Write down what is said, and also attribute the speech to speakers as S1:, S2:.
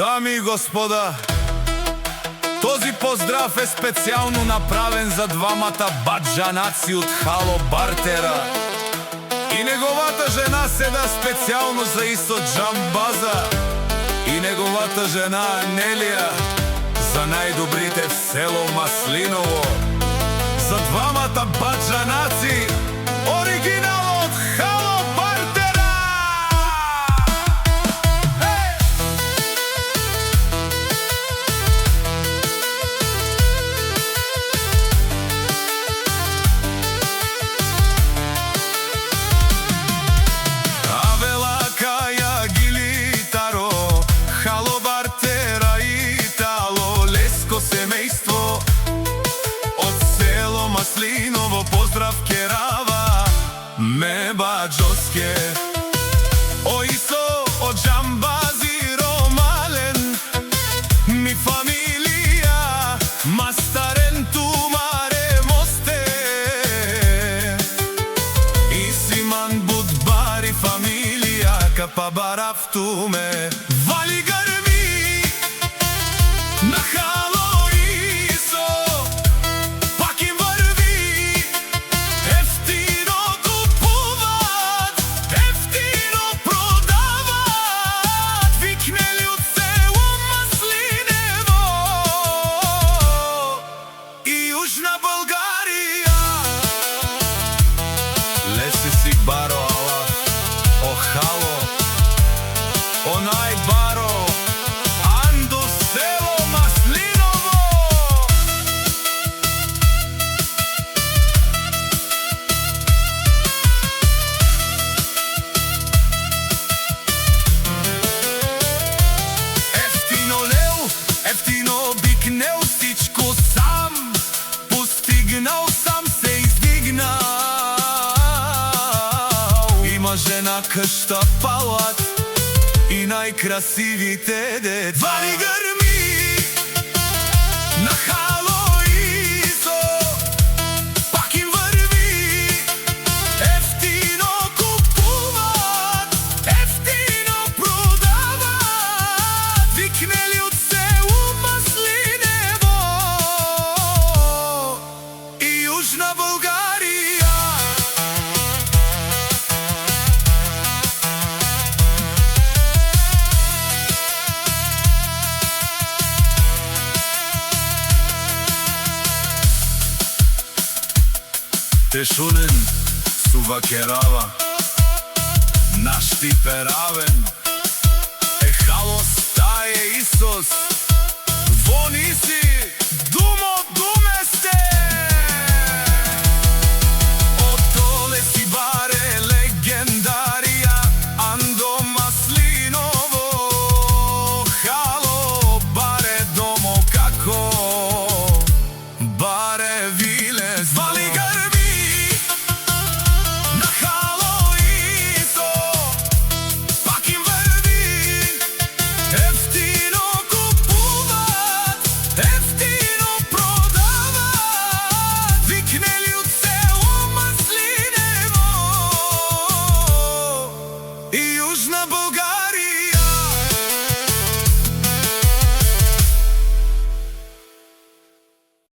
S1: Дами и господа, този поздрав е специално направен за двамата баджанаци от Хало Бартера и неговата жена седа специално за Исо Джамбаза и неговата жена Нелия за най-добрите в село Маслиново. За двамата баджанаци оригинал от Хало Бартера! Авела Кая Гилитаро, Хало Бартера и Тало Леско семейство от село Маслиново, поздрав керава ме баджоске. О Исо, о Джамбази Ромален, ми фамилија Мастарен Тумаре Мосте и Симан Будбари фамилија Капабарафтуме Вали гърми на Хало Исо, пак им върви, ефтино купуват, ефтино продават, викнели от село Маслинево и Южна България. Леси си баро ала, о Хало, онай баро, андо село Маслиново. Ефтино лел, ефтино бикнел, всичко сам постигнал, сам се издигнал. Има жена, къща, палат и най-красивите деца. Вали гърми на Хало Исо, пак им върви, ефтино купуват, ефтино продават, викнели от село Маслинево и Южна България. Тешунен сува керава, наш тип е равен, е Хало стае Исос.